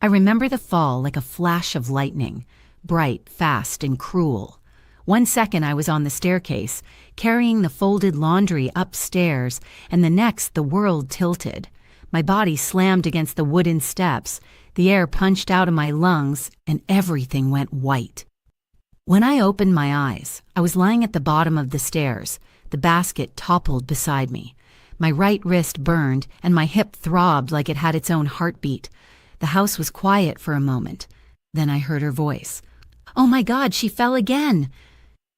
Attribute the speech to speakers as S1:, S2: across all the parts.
S1: I remember the fall like a flash of lightning, bright, fast, and cruel. 1 second I was on the staircase, carrying the folded laundry upstairs, and the next the world tilted. My body slammed against the wooden steps, the air punched out of my lungs, and everything went white. When I opened my eyes, I was lying at the bottom of the stairs, the basket toppled beside me. My right wrist burned, and my hip throbbed like it had its own heartbeat. The house was quiet for a moment. Then I heard her voice. "Oh my God, she fell again!"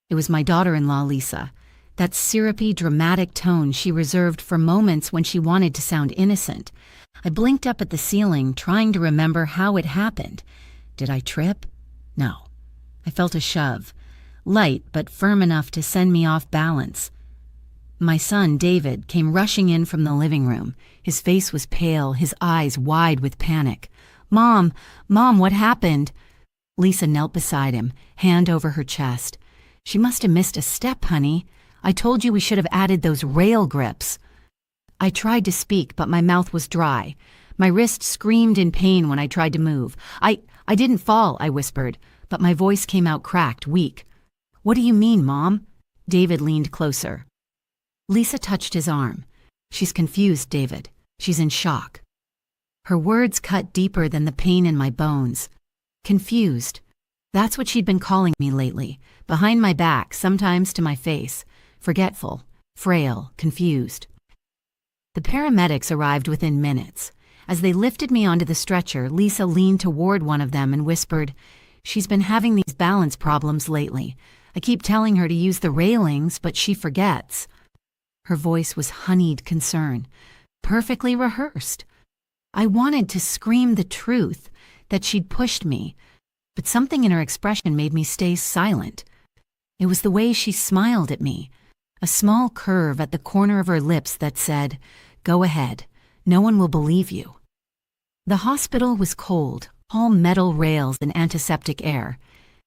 S1: It was my daughter-in-law, Lisa. That syrupy, dramatic tone she reserved for moments when she wanted to sound innocent. I blinked up at the ceiling, trying to remember how it happened. Did I trip? No. I felt a shove, light but firm enough to send me off balance. My son, David, came rushing in from the living room. His face was pale, his eyes wide with panic. Mom, what happened?" Lisa knelt beside him, hand over her chest. "She must have missed a step, honey. I told you we should have added those rail grips." I tried to speak, but my mouth was dry. My wrist screamed in pain when I tried to move. I didn't fall," I whispered, but my voice came out cracked, weak. "What do you mean, Mom?" David leaned closer. Lisa touched his arm. "She's confused, David. She's in shock." Her words cut deeper than the pain in my bones. Confused. That's what she'd been calling me lately, behind my back, sometimes to my face. Forgetful, frail, confused. The paramedics arrived within minutes. As they lifted me onto the stretcher, Lisa leaned toward one of them and whispered, "She's been having these balance problems lately. I keep telling her to use the railings, but she forgets." Her voice was honeyed concern, perfectly rehearsed. I wanted to scream the truth, that she'd pushed me, but something in her expression made me stay silent. It was the way she smiled at me, a small curve at the corner of her lips that said, "Go ahead, no one will believe you." The hospital was cold, all metal rails and antiseptic air.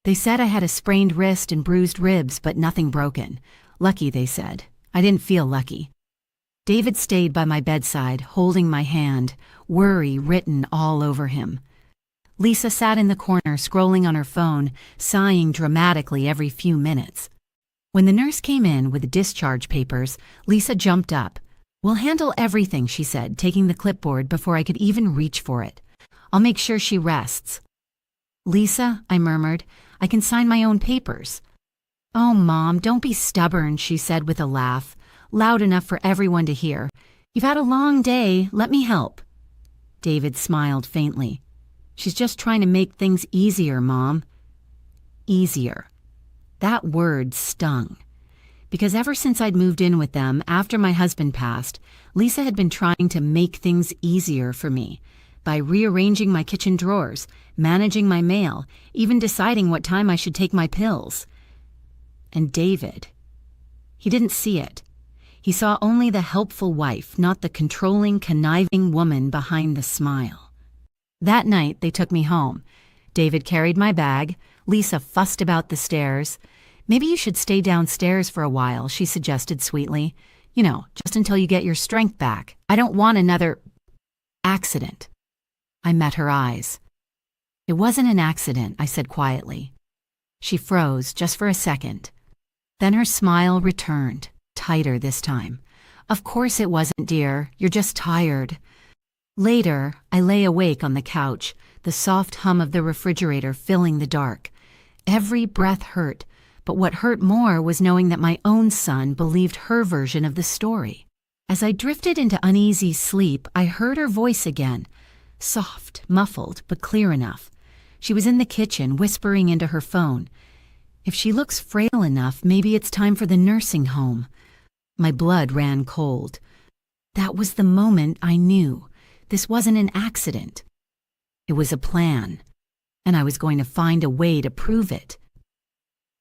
S1: They said I had a sprained wrist and bruised ribs, but nothing broken. Lucky, they said. I didn't feel lucky. David stayed by my bedside, holding my hand, worry written all over him. Lisa sat in the corner, scrolling on her phone, sighing dramatically every few minutes. When the nurse came in with the discharge papers, Lisa jumped up. "We'll handle everything," she said, taking the clipboard before I could even reach for it. "I'll make sure she rests." "Lisa," I murmured, "I can sign my own papers." "Oh, Mom, don't be stubborn," she said with a laugh, loud enough for everyone to hear. "You've had a long day. Let me help." David smiled faintly. "She's just trying to make things easier, Mom." Easier. That word stung. Because ever since I'd moved in with them after my husband passed, Lisa had been trying to make things easier for me by rearranging my kitchen drawers, managing my mail, even deciding what time I should take my pills. And David, he didn't see it. He saw only the helpful wife, not the controlling, conniving woman behind the smile. That night, they took me home. David carried my bag. Lisa fussed about the stairs. "Maybe you should stay downstairs for a while," she suggested sweetly. "You know, just until you get your strength back. I don't want another accident." I met her eyes. "It wasn't an accident," I said quietly. She froze just for a second. Then her smile returned, tighter this time. "Of course it wasn't, dear. You're just tired." Later, I lay awake on the couch, the soft hum of the refrigerator filling the dark. Every breath hurt, but what hurt more was knowing that my own son believed her version of the story. As I drifted into uneasy sleep, I heard her voice again, soft, muffled, but clear enough. She was in the kitchen, whispering into her phone. "If she looks frail enough, maybe it's time for the nursing home." My blood ran cold. That was the moment I knew. This wasn't an accident. It was a plan, and I was going to find a way to prove it.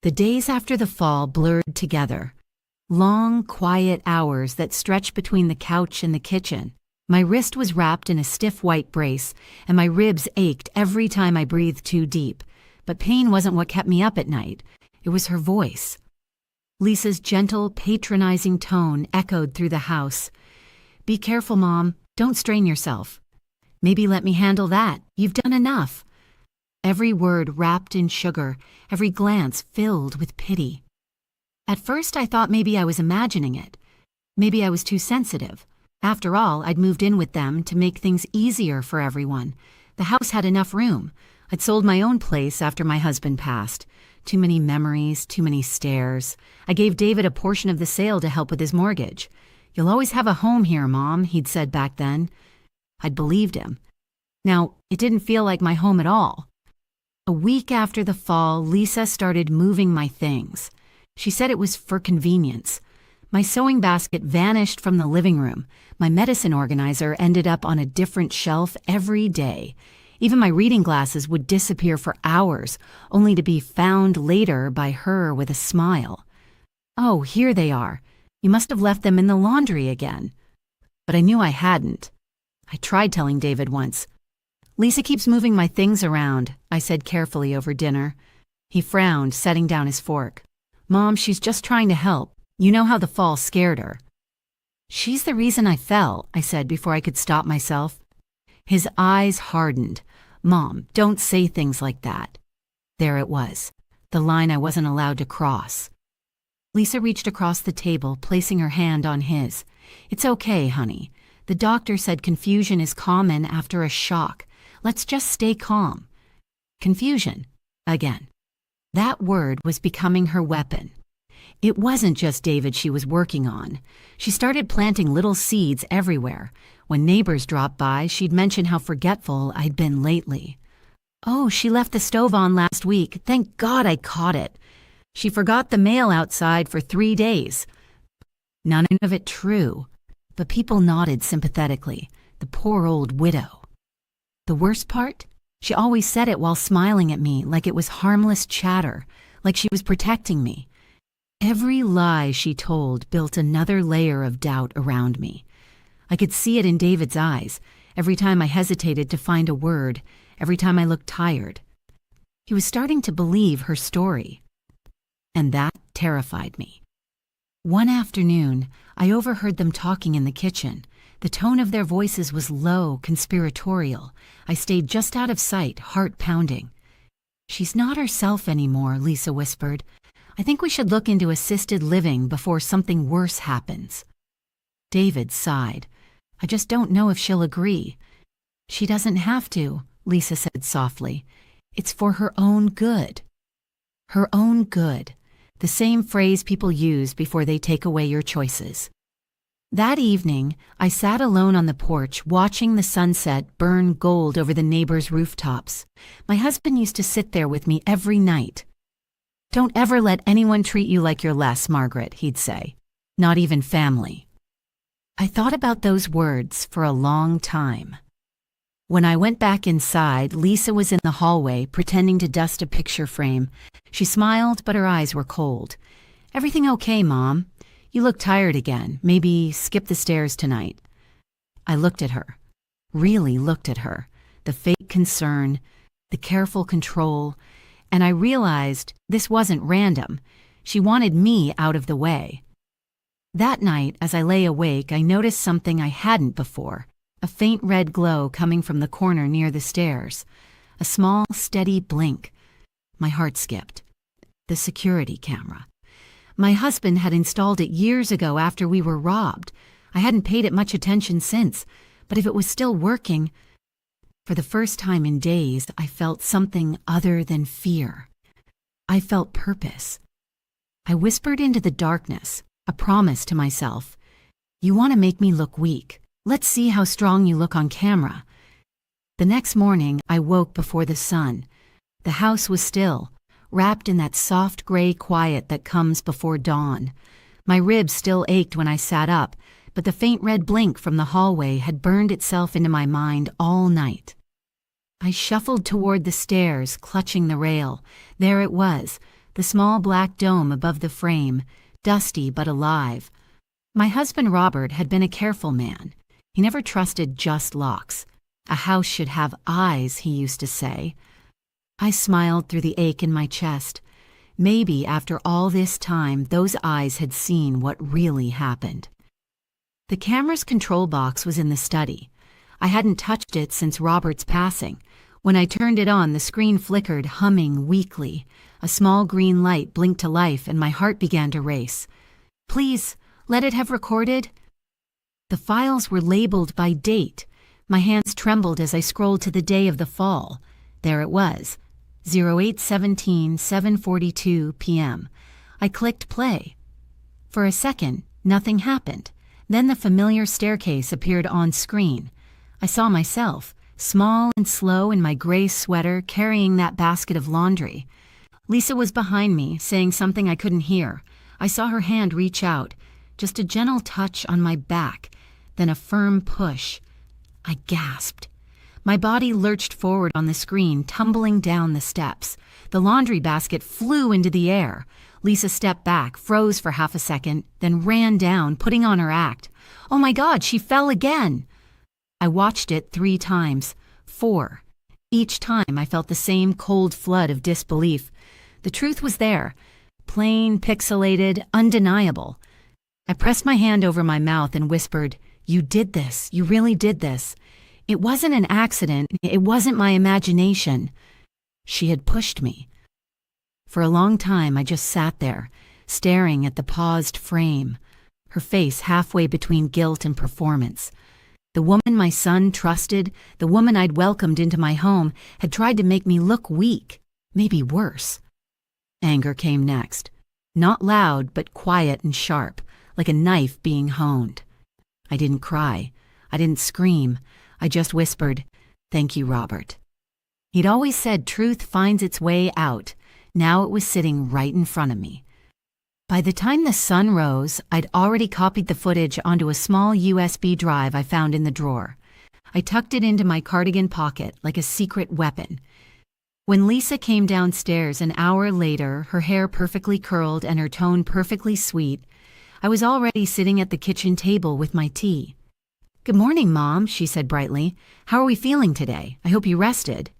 S1: The days after the fall blurred together. Long, quiet hours that stretched between the couch and the kitchen. My wrist was wrapped in a stiff white brace, and my ribs ached every time I breathed too deep. But pain wasn't what kept me up at night. It was her voice. Lisa's gentle, patronizing tone echoed through the house. "Be careful, Mom. Don't strain yourself." Maybe let me handle that. You've done enough. Every word wrapped in sugar, every glance filled with pity. At first I thought maybe I was imagining it. Maybe I was too sensitive. After all, I'd moved in with them to make things easier for everyone. The house had enough room. I'd sold my own place after my husband passed. Too many memories, too many stares. I gave David a portion of the sale to help with his mortgage. "You'll always have a home here, Mom," he'd said back then. I'd believed him. Now, it didn't feel like my home at all. A week after the fall, Lisa started moving my things. She said it was for convenience. My sewing basket vanished from the living room. My medicine organizer ended up on a different shelf every day. Even my reading glasses would disappear for hours, only to be found later by her with a smile. "Oh, here they are. You must have left them in the laundry again." But I knew I hadn't. I tried telling David once. "Lisa keeps moving my things around," I said carefully over dinner. He frowned, setting down his fork. "Mom, she's just trying to help. You know how the fall scared her." "She's the reason I fell," I said before I could stop myself. His eyes hardened. "Mom, don't say things like that." There it was, the line I wasn't allowed to cross. Lisa reached across the table, placing her hand on his. "It's okay, honey. The doctor said confusion is common after a shock. Let's just stay calm." Confusion, again. That word was becoming her weapon. It wasn't just David she was working on. She started planting little seeds everywhere. When neighbors dropped by, she'd mention how forgetful I'd been lately. "Oh, she left the stove on last week. Thank God I caught it. She forgot the mail outside for 3 days." None of it true, but people nodded sympathetically. The poor old widow. The worst part? She always said it while smiling at me like it was harmless chatter, like she was protecting me. Every lie she told built another layer of doubt around me. I could see it in David's eyes, every time I hesitated to find a word, every time I looked tired. He was starting to believe her story. And that terrified me. One afternoon, I overheard them talking in the kitchen. The tone of their voices was low, conspiratorial. I stayed just out of sight, heart pounding. "She's not herself anymore," Lisa whispered. "I think we should look into assisted living before something worse happens." David sighed. "I just don't know if she'll agree." "She doesn't have to," Lisa said softly. "It's for her own good." Her own good. The same phrase people use before they take away your choices. That evening, I sat alone on the porch watching the sunset burn gold over the neighbors' rooftops. My husband used to sit there with me every night. "Don't ever let anyone treat you like you're less, Margaret," he'd say. "Not even family." I thought about those words for a long time. When I went back inside, Lisa was in the hallway pretending to dust a picture frame. She smiled, but her eyes were cold. "Everything okay, Mom? You look tired again. Maybe skip the stairs tonight." I looked at her. Really looked at her. The fake concern, the careful control, and I realized this wasn't random. She wanted me out of the way. That night, as I lay awake, I noticed something I hadn't before. A faint red glow coming from the corner near the stairs. A small, steady blink. My heart skipped. The security camera. My husband had installed it years ago after we were robbed. I hadn't paid it much attention since, but if it was still working... For the first time in days, I felt something other than fear. I felt purpose. I whispered into the darkness, a promise to myself. "You want to make me look weak. Let's see how strong you look on camera." The next morning, I woke before the sun. The house was still, wrapped in that soft gray quiet that comes before dawn. My ribs still ached when I sat up, but the faint red blink from the hallway had burned itself into my mind all night. I shuffled toward the stairs, clutching the rail. There it was, the small black dome above the frame, dusty but alive. My husband Robert had been a careful man. He never trusted just locks. A house should have eyes, he used to say. I smiled through the ache in my chest. Maybe after all this time, those eyes had seen what really happened. The camera's control box was in the study. I hadn't touched it since Robert's passing. When I turned it on, the screen flickered, humming weakly. A small green light blinked to life and my heart began to race. Please, let it have recorded. The files were labeled by date. My hands trembled as I scrolled to the day of the fall. There it was, 08/17, 7:42 p.m. I clicked play. For a second, nothing happened. Then the familiar staircase appeared on screen. I saw myself, small and slow in my gray sweater, carrying that basket of laundry. Lisa was behind me, saying something I couldn't hear. I saw her hand reach out, just a gentle touch on my back, then a firm push. I gasped. My body lurched forward on the screen, tumbling down the steps. The laundry basket flew into the air. Lisa stepped back, froze for half a second, then ran down, putting on her act. Oh my God, she fell again! I watched it 3 times, 4. Each time I felt the same cold flood of disbelief. The truth was there, plain, pixelated, undeniable. I pressed my hand over my mouth and whispered, "You did this. You really did this. It wasn't an accident. It wasn't my imagination." She had pushed me. For a long time, I just sat there, staring at the paused frame, her face halfway between guilt and performance. The woman my son trusted, the woman I'd welcomed into my home, had tried to make me look weak, maybe worse. Anger came next. Not loud, but quiet and sharp, like a knife being honed. I didn't cry. I didn't scream. I just whispered, "Thank you, Robert." He'd always said truth finds its way out. Now it was sitting right in front of me. By the time the sun rose, I'd already copied the footage onto a small USB drive I found in the drawer. I tucked it into my cardigan pocket like a secret weapon. When Lisa came downstairs an hour later, her hair perfectly curled and her tone perfectly sweet, I was already sitting at the kitchen table with my tea. "Good morning, Mom," she said brightly. "How are we feeling today? I hope you rested."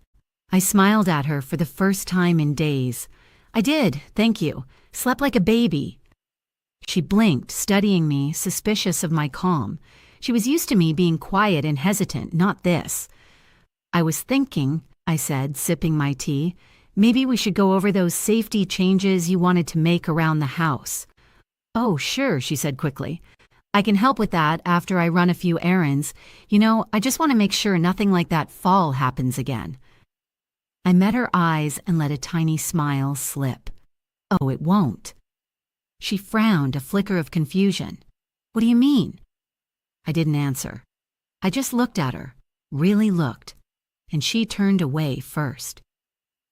S1: I smiled at her for the first time in days. "I did, thank you. Slept like a baby." She blinked, studying me, suspicious of my calm. She was used to me being quiet and hesitant, not this. "I was thinking," I said, sipping my tea, "maybe we should go over those safety changes you wanted to make around the house." "Oh, sure," she said quickly. "I can help with that after I run a few errands. You know, I just want to make sure nothing like that fall happens again." I met her eyes and let a tiny smile slip. "Oh, it won't." She frowned, a flicker of confusion. "What do you mean?" I didn't answer. I just looked at her, really looked, and she turned away first.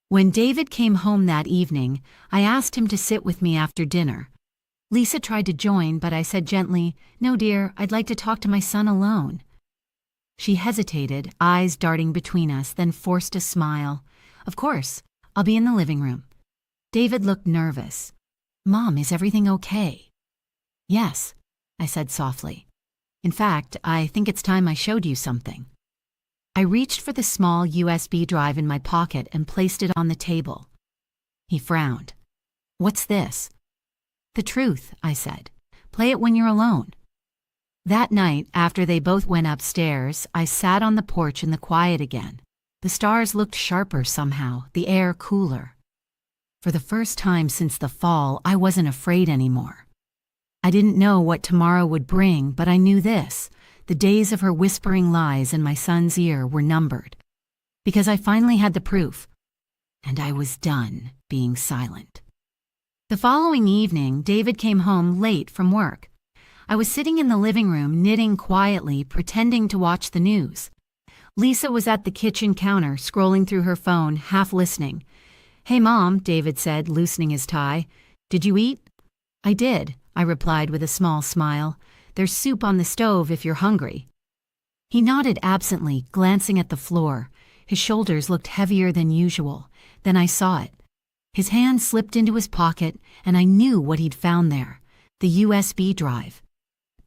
S1: When David came home that evening, I asked him to sit with me after dinner. Lisa tried to join, but I said gently, "No, dear, I'd like to talk to my son alone." She hesitated, eyes darting between us, then forced a smile. "Of course, I'll be in the living room." David looked nervous. "Mom, is everything okay?" "Yes," I said softly. "In fact, I think it's time I showed you something." I reached for the small USB drive in my pocket and placed it on the table. He frowned. "What's this?" "The truth," I said. "Play it when you're alone." That night, after they both went upstairs, I sat on the porch in the quiet again. The stars looked sharper somehow, the air cooler. For the first time since the fall, I wasn't afraid anymore. I didn't know what tomorrow would bring, but I knew this. The days of her whispering lies in my son's ear were numbered. Because I finally had the proof. And I was done being silent. The following evening, David came home late from work. I was sitting in the living room, knitting quietly, pretending to watch the news. Lisa was at the kitchen counter, scrolling through her phone, half listening. "Hey, Mom," David said, loosening his tie. "Did you eat?" "I did," I replied with a small smile. "There's soup on the stove if you're hungry." He nodded absently, glancing at the floor. His shoulders looked heavier than usual. Then I saw it. His hand slipped into his pocket, and I knew what he'd found there. The USB drive.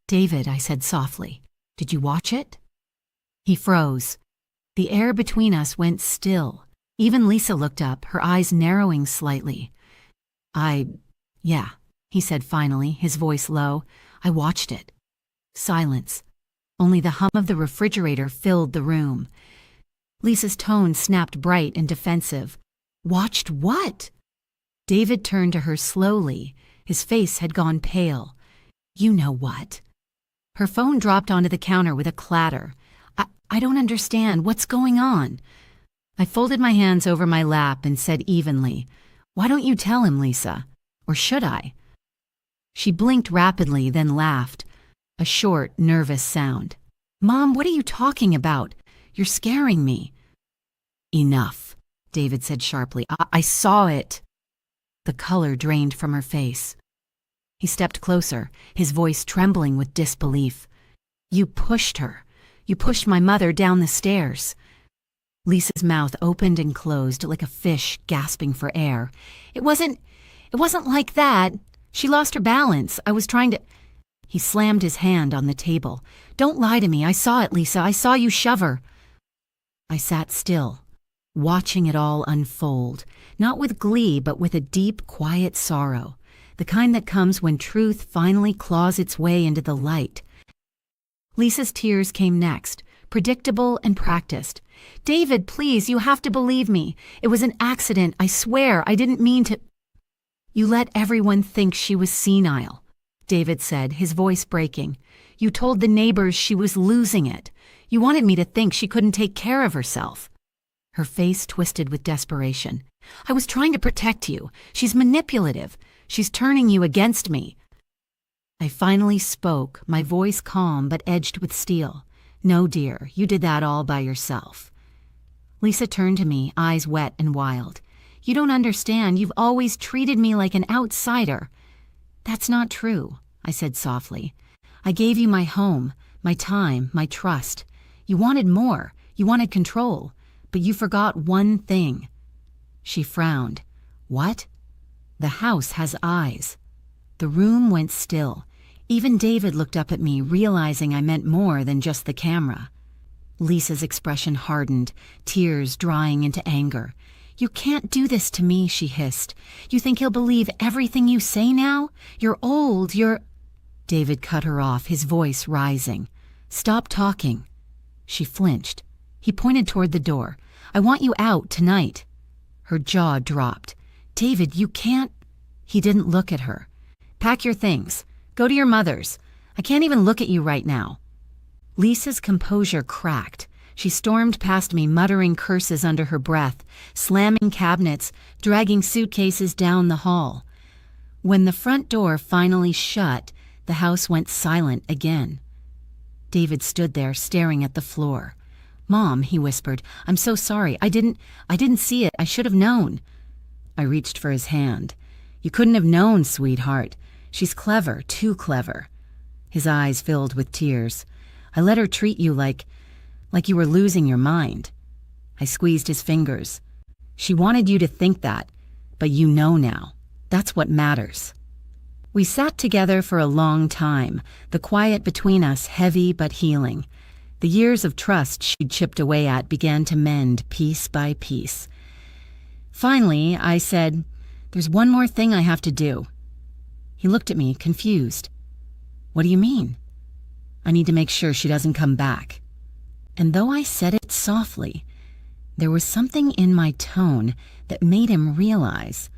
S1: "David," I said softly, "did you watch it?" He froze. The air between us went still. Even Lisa looked up, her eyes narrowing slightly. Yeah, he said finally, his voice low. "I watched it." Silence. Only the hum of the refrigerator filled the room. Lisa's tone snapped bright and defensive. Watched what? David turned to her slowly. His face had gone pale. You know what? Her phone dropped onto the counter with a clatter. I don't understand. What's going on? I folded my hands over my lap and said evenly, Why don't you tell him, Lisa? Or should I? She blinked rapidly, then laughed. A short, nervous sound. Mom, what are you talking about? You're scaring me. Enough, David said sharply. I saw it. The color drained from her face. He stepped closer, his voice trembling with disbelief. You pushed her. You pushed my mother down the stairs. Lisa's mouth opened and closed like a fish gasping for air. It wasn't like that. She lost her balance. I was trying to... He slammed his hand on the table. Don't lie to me. I saw it, Lisa. I saw you shove her. I sat still, watching it all unfold, not with glee, but with a deep, quiet sorrow, the kind that comes when truth finally claws its way into the light. Lisa's tears came next, predictable and practiced. David, please, you have to believe me. It was an accident, I swear. I didn't mean to... You let everyone think she was senile, David said, his voice breaking. You told the neighbors she was losing it. You wanted me to think she couldn't take care of herself. Her face twisted with desperation. I was trying to protect you. She's manipulative. She's turning you against me. I finally spoke, my voice calm but edged with steel. No, dear, you did that all by yourself. Lisa turned to me, eyes wet and wild. You don't understand. You've always treated me like an outsider. That's not true, I said softly. I gave you my home, my time, my trust. You wanted more. You wanted control. But you forgot one thing. She frowned. What? The house has eyes. The room went still. Even David looked up at me, realizing I meant more than just the camera. Lisa's expression hardened, tears drying into anger. You can't do this to me, she hissed. You think he'll believe everything you say now? You're old, you're... David cut her off, his voice rising. Stop talking. She flinched. He pointed toward the door. I want you out tonight. Her jaw dropped. David, you can't... He didn't look at her. Pack your things. Go to your mother's. I can't even look at you right now. Lisa's composure cracked. She stormed past me, muttering curses under her breath, slamming cabinets, dragging suitcases down the hall. When the front door finally shut, the house went silent again. David stood there, staring at the floor. Mom, he whispered, I'm so sorry. I didn't see it. I should have known. I reached for his hand. You couldn't have known, sweetheart. She's clever, too clever. His eyes filled with tears. I let her treat you like you were losing your mind. I squeezed his fingers. She wanted you to think that, but you know now. That's what matters. We sat together for a long time, the quiet between us heavy but healing. The years of trust she'd chipped away at began to mend piece by piece. Finally, I said, There's one more thing I have to do. He looked at me, confused. What do you mean? I need to make sure she doesn't come back. And though I said it softly, there was something in my tone that made him realize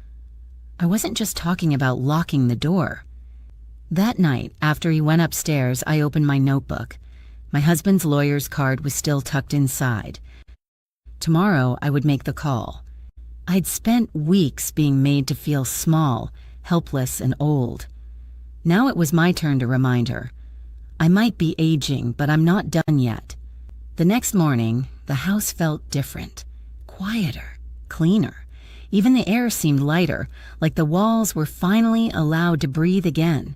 S1: I wasn't just talking about locking the door. That night, after he went upstairs, I opened my notebook. My husband's lawyer's card was still tucked inside. Tomorrow, I would make the call. I'd spent weeks being made to feel small, helpless, and old. Now it was my turn to remind her. I might be aging, but I'm not done yet. The next morning, the house felt different, quieter, cleaner. Even the air seemed lighter, like the walls were finally allowed to breathe again.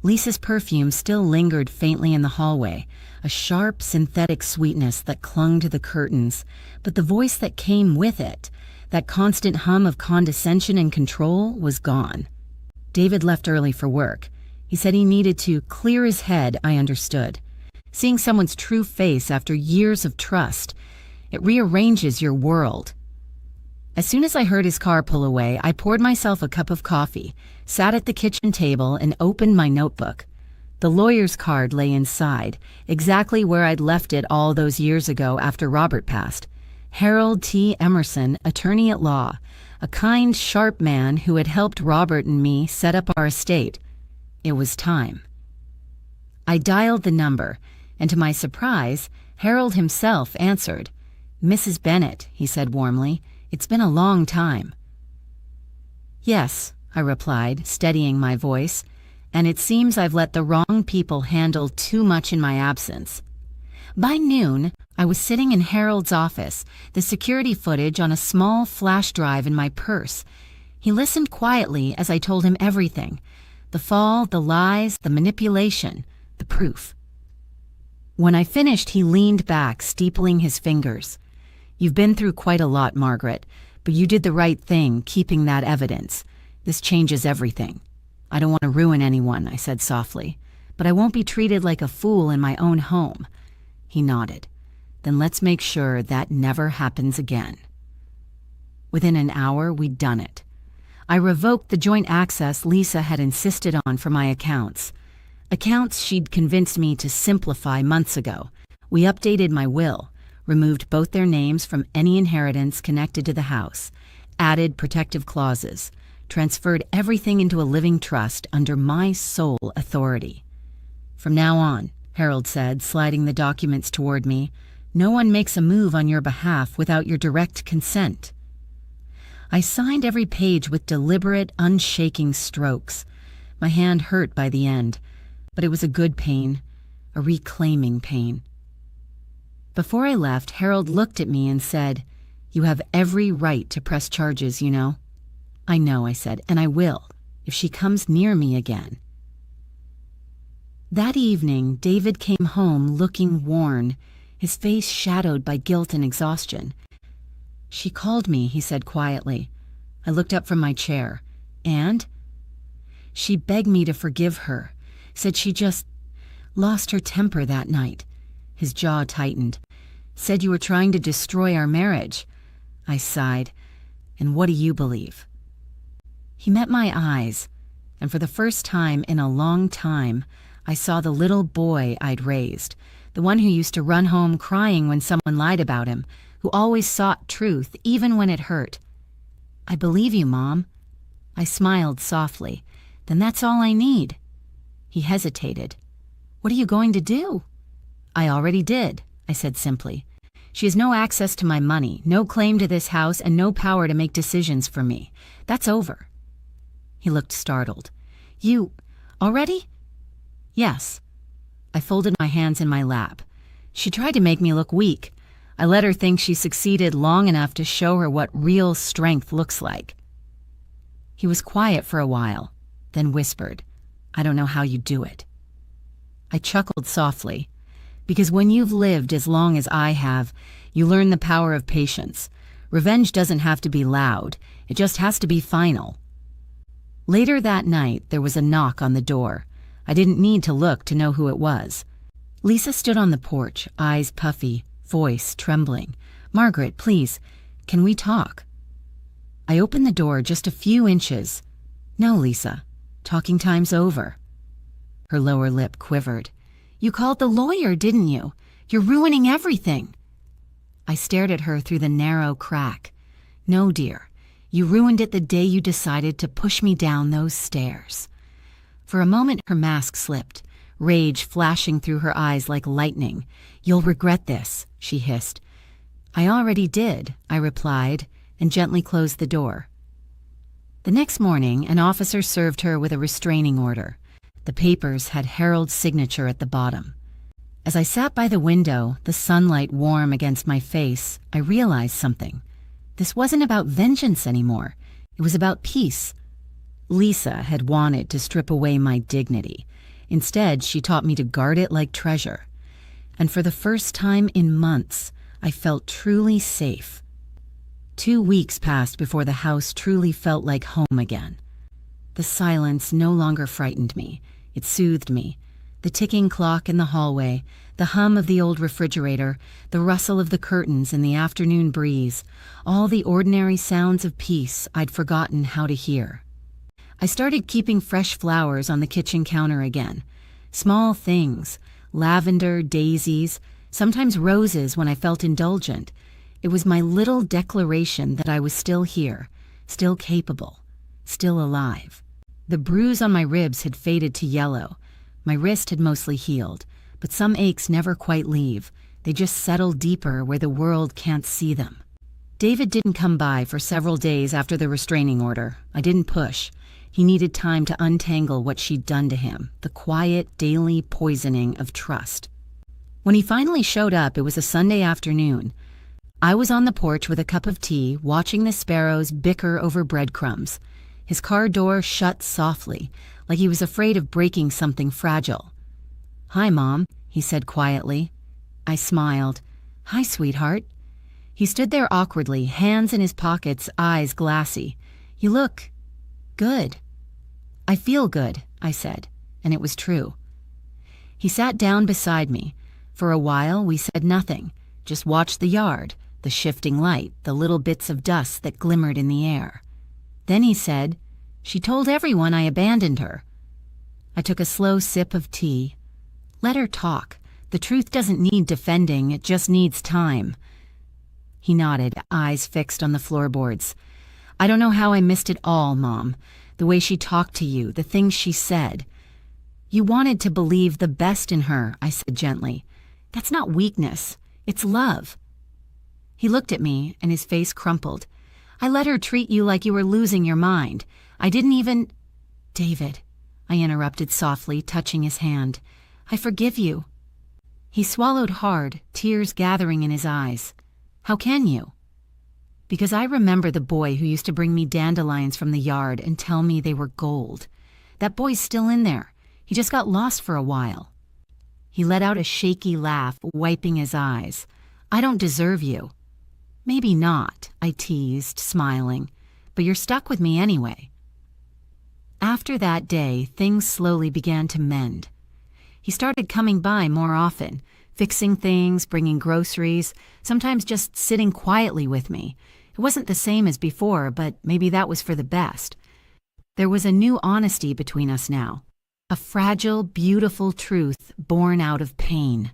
S1: Lisa's perfume still lingered faintly in the hallway, a sharp, synthetic sweetness that clung to the curtains, but the voice that came with it, that constant hum of condescension and control, was gone. David left early for work. He said he needed to clear his head. I understood. Seeing someone's true face after years of trust, it rearranges your world. As soon as I heard his car pull away, I poured myself a cup of coffee, sat at the kitchen table, and opened my notebook. The lawyer's card lay inside, exactly where I'd left it all those years ago after Robert passed. Harold T. Emerson, attorney at law, a kind, sharp man who had helped Robert and me set up our estate. It was time. I dialed the number, and to my surprise, Harold himself answered. "Mrs. Bennett," he said warmly, "it's been a long time." "Yes," I replied, steadying my voice, "and it seems I've let the wrong people handle too much in my absence." By noon, I was sitting in Harold's office, the security footage on a small flash drive in my purse. He listened quietly as I told him everything: the fall, the lies, the manipulation, the proof. When I finished, he leaned back, steepling his fingers. "You've been through quite a lot, Margaret, but you did the right thing, keeping that evidence. This changes everything." "I don't want to ruin anyone," I said softly, "but I won't be treated like a fool in my own home." He nodded. "Then let's make sure that never happens again." Within an hour, we'd done it. I revoked the joint access Lisa had insisted on for my accounts. Accounts she'd convinced me to simplify months ago. We updated my will, removed both their names from any inheritance connected to the house, added protective clauses, transferred everything into a living trust under my sole authority. "From now on," Harold said, sliding the documents toward me, "no one makes a move on your behalf without your direct consent." I signed every page with deliberate, unshaking strokes. My hand hurt by the end, but it was a good pain, a reclaiming pain. Before I left, Harold looked at me and said, "You have every right to press charges, you know." "I know," I said, "and I will, if she comes near me again." That evening, David came home looking worn, his face shadowed by guilt and exhaustion. "She called me," he said quietly. I looked up from my chair. "And?" "She begged me to forgive her, said she just lost her temper that night." His jaw tightened. "Said you were trying to destroy our marriage." I sighed. "And what do you believe?" He met my eyes, and for the first time in a long time, I saw the little boy I'd raised, the one who used to run home crying when someone lied about him, who always sought truth even when it hurt. "I believe you, Mom." I smiled softly. "Then that's all I need." He hesitated. "What are you going to do?" "I already did," I said simply. "She has no access to my money, no claim to this house, and no power to make decisions for me. That's over." He looked startled. "You, already?" "Yes." I folded my hands in my lap. She tried to make me look weak. I let her think she succeeded long enough to show her what real strength looks like. He was quiet for a while, then whispered, "I don't know how you do it." I chuckled softly, because when you've lived as long as I have, you learn the power of patience. Revenge doesn't have to be loud, it just has to be final. Later that night, there was a knock on the door. I didn't need to look to know who it was. Lisa stood on the porch, eyes puffy, voice trembling. "Margaret, please, can we talk?" I opened the door just a few inches. "No, Lisa, talking time's over." Her lower lip quivered. "You called the lawyer, didn't you? You're ruining everything." I stared at her through the narrow crack. "No, dear. You ruined it the day you decided to push me down those stairs." For a moment, her mask slipped, rage flashing through her eyes like lightning. "You'll regret this," she hissed. "I already did," I replied, and gently closed the door. The next morning, an officer served her with a restraining order. The papers had Harold's signature at the bottom. As I sat by the window, the sunlight warm against my face, I realized something. This wasn't about vengeance anymore. It was about peace. Lisa had wanted to strip away my dignity. Instead, she taught me to guard it like treasure. And for the first time in months, I felt truly safe. 2 weeks passed before the house truly felt like home again. The silence no longer frightened me. It soothed me. The ticking clock in the hallway, the hum of the old refrigerator, the rustle of the curtains in the afternoon breeze, all the ordinary sounds of peace I'd forgotten how to hear. I started keeping fresh flowers on the kitchen counter again. Small things, lavender, daisies, sometimes roses when I felt indulgent. It was my little declaration that I was still here, still capable, still alive. The bruise on my ribs had faded to yellow. My wrist had mostly healed, but some aches never quite leave. They just settle deeper where the world can't see them. David didn't come by for several days after the restraining order. I didn't push. He needed time to untangle what she'd done to him, the quiet, daily poisoning of trust. When he finally showed up, it was a Sunday afternoon. I was on the porch with a cup of tea, watching the sparrows bicker over breadcrumbs. His car door shut softly, like he was afraid of breaking something fragile. "Hi, Mom," he said quietly. I smiled. "Hi, sweetheart." He stood there awkwardly, hands in his pockets, eyes glassy. "You look good." "I feel good," I said, and it was true. He sat down beside me. For a while, we said nothing, just watched the yard, the shifting light, the little bits of dust that glimmered in the air. Then he said, "She told everyone I abandoned her." I took a slow sip of tea. Let her talk. The truth doesn't need defending, it just needs time. He nodded, eyes fixed on the floorboards. "I don't know how I missed it all, Mom. The way she talked to you, the things she said. You wanted to believe the best in her," I said gently. "That's not weakness, it's love." He looked at me, and his face crumpled. "I let her treat you like you were losing your mind. I didn't even—" "David," I interrupted softly, touching his hand. "I forgive you." He swallowed hard, tears gathering in his eyes. "How can you?" "Because I remember the boy who used to bring me dandelions from the yard and tell me they were gold. That boy's still in there. He just got lost for a while." He let out a shaky laugh, wiping his eyes. "I don't deserve you." "Maybe not," I teased, smiling, "but you're stuck with me anyway." After that day, things slowly began to mend. He started coming by more often, fixing things, bringing groceries, sometimes just sitting quietly with me. It wasn't the same as before, but maybe that was for the best. There was a new honesty between us now, a fragile, beautiful truth born out of pain.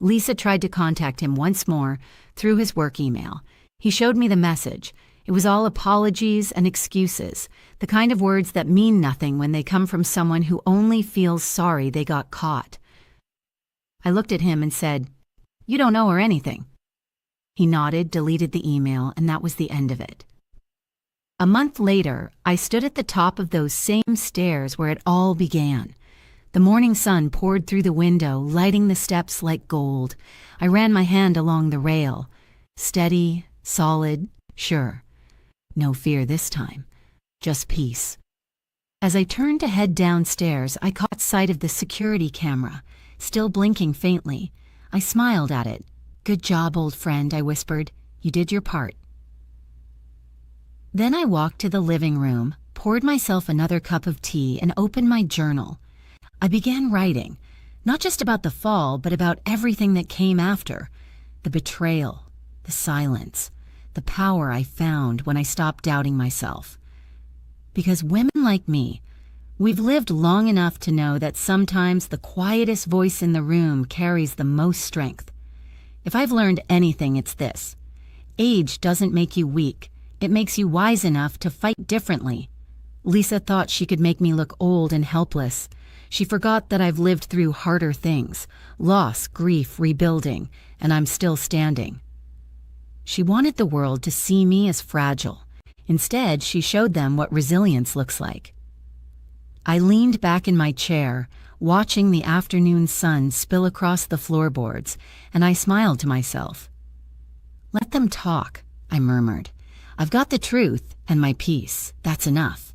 S1: Lisa tried to contact him once more through his work email. He showed me the message. It was all apologies and excuses, the kind of words that mean nothing when they come from someone who only feels sorry they got caught. I looked at him and said, "You don't owe her anything." He nodded, deleted the email, and that was the end of it. A month later, I stood at the top of those same stairs where it all began. The morning sun poured through the window, lighting the steps like gold. I ran my hand along the rail. Steady, solid, sure. No fear this time, just peace. As I turned to head downstairs, I caught sight of the security camera, still blinking faintly. I smiled at it. "Good job, old friend," I whispered. "You did your part." Then I walked to the living room, poured myself another cup of tea, and opened my journal. I began writing, not just about the fall, but about everything that came after. The betrayal, the silence, the power I found when I stopped doubting myself. Because women like me, we've lived long enough to know that sometimes the quietest voice in the room carries the most strength. If I've learned anything, it's this. Age doesn't make you weak. It makes you wise enough to fight differently. Lisa thought she could make me look old and helpless. She forgot that I've lived through harder things, loss, grief, rebuilding, and I'm still standing. She wanted the world to see me as fragile. Instead, she showed them what resilience looks like. I leaned back in my chair, watching the afternoon sun spill across the floorboards, and I smiled to myself. "Let them talk," I murmured. "I've got the truth and my peace. That's enough."